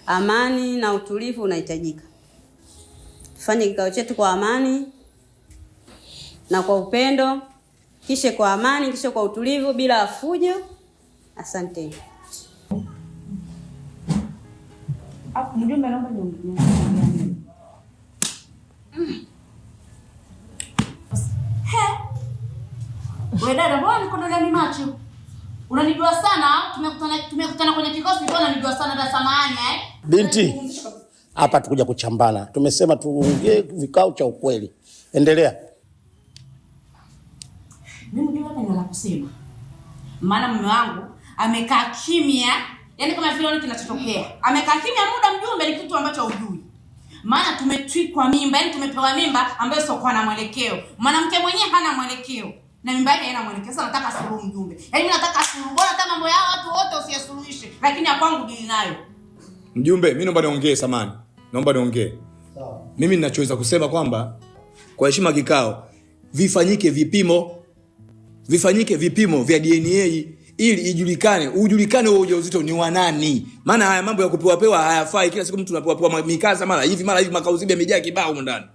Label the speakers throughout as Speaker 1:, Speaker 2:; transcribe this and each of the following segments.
Speaker 1: Amani na utulivu unahitajika. Tufanye kikao chetu kwa amani na kwa upendo, kisha kwa amani, kisha kwa utulivu bila fujo. Asante.
Speaker 2: Hapo mjumbe naomba niongee. Wewe dada, mbona niko ndani macho? Unanijua sana, tumekutana kwenye kikosi, mbona unanijua sana dada samahani
Speaker 3: Binti, hapa tukuja kuchambana. Tumesema tuongee vikao cha ukweli. Endelea.
Speaker 2: Mimi ndio hapa nina kusema. Maana mume wangu amekaa kimya, yani kama vile nini kinachotokea. Amekaa kimya muda mjumbe ni kitu ambacho hujui. Maana tumetwikwa mimba, yani tumepewa mimba ambayo sio kwa na mwelekeo. Mwanamke mwenyewe hana mwelekeo. Na mimba yake haina mwelekeo. Sasa nataka suluhu mjumbe. Yaani mimi nataka suluhu. Bora hata mambo yao watu wote usiyasuluhishe, lakini ya kwangu dili nayo.
Speaker 4: Mjumbe, mimi naomba niongee samani. Naomba niongee. Sawa. Mimi ninachoweza kusema kwamba kwa heshima kikao vifanyike vipimo vya DNA ili ujulikane wewe ujauzito ni wa nani. Maana haya mambo ya kupewa hayafai. Kila siku mtu anapewa mikaza mara hivi makauzibi yamejaa kibao ndani.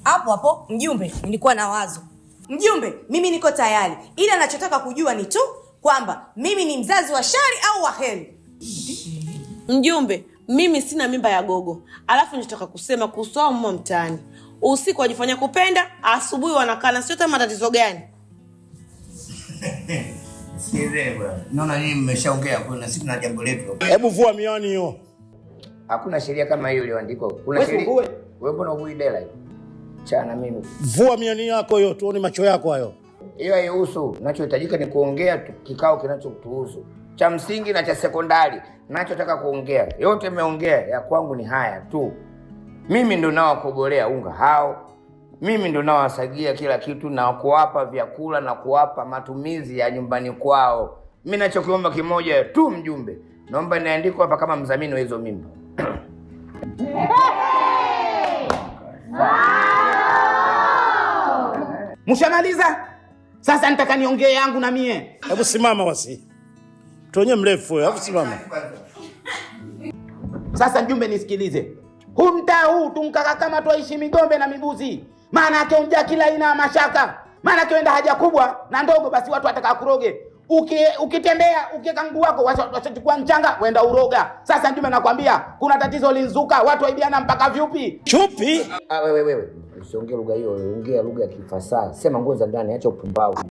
Speaker 5: Hapo mjumbe nilikuwa na wazo. Mjumbe, mimi niko tayari. Ila ninachotaka kujua ni tu kwamba mimi ni mzazi wa shari au wa heri.
Speaker 6: Mjumbe, mimi sina mimba ya gogo. Alafu nitaka kusema kuhusu mama mtaani. Usiku wajifanya kupenda, asubuhi wanakana, sio kama matatizo gani?
Speaker 7: Sikize bwana. Naona nini mmeshaongea kuna sisi na jambo letu.
Speaker 3: Hebu vua mioni hiyo.
Speaker 7: Hakuna sheria kama hiyo iliyoandikwa. Kuna sheria. Wewe mbona huidela hiyo? Chana mimi.
Speaker 3: Vua mioni yako hiyo, tuone macho yako hayo.
Speaker 7: Hiyo haihusu. Ninachohitajika ni kuongea kikao kinachotuhusu. Cha msingi na cha sekondari. Ninachotaka kuongea. Yote nimeongea, ya kwangu ni haya tu. Mimi ndo nawakobolea unga hao. Mimi ndo nawasagia kila kitu na kuwapa vyakula na kuwapa matumizi ya nyumbani kwao. Mimi ninachokiomba kimoja tu mjumbe. Naomba niandikwe hapa kama mdhamini wa hizo mimba.
Speaker 8: Mshamaliza? Sasa nitaka niongee yangu na mie.
Speaker 3: Hebu simama wasi. Tuonye mrefu wewe, hebu simama.
Speaker 8: Sasa mjumbe nisikilize. Huu mtaa huu tumkaka kama tuishi migombe na mibuzi. Maana yake unja kila aina ya mashaka. Maana yake wenda haja kubwa na ndogo basi watu wataka kuroge. Ukitembea ukikangu wako wachachukua mchanga wenda uroga. Sasa mjumbe nakwambia kuna tatizo linzuka, watu waibiana mpaka vyupi.
Speaker 3: Chupi?
Speaker 7: Wewe. Usiongee lugha hiyo, ongea lugha ya kifasaha. Sema nguo za ndani, acha upumbavu.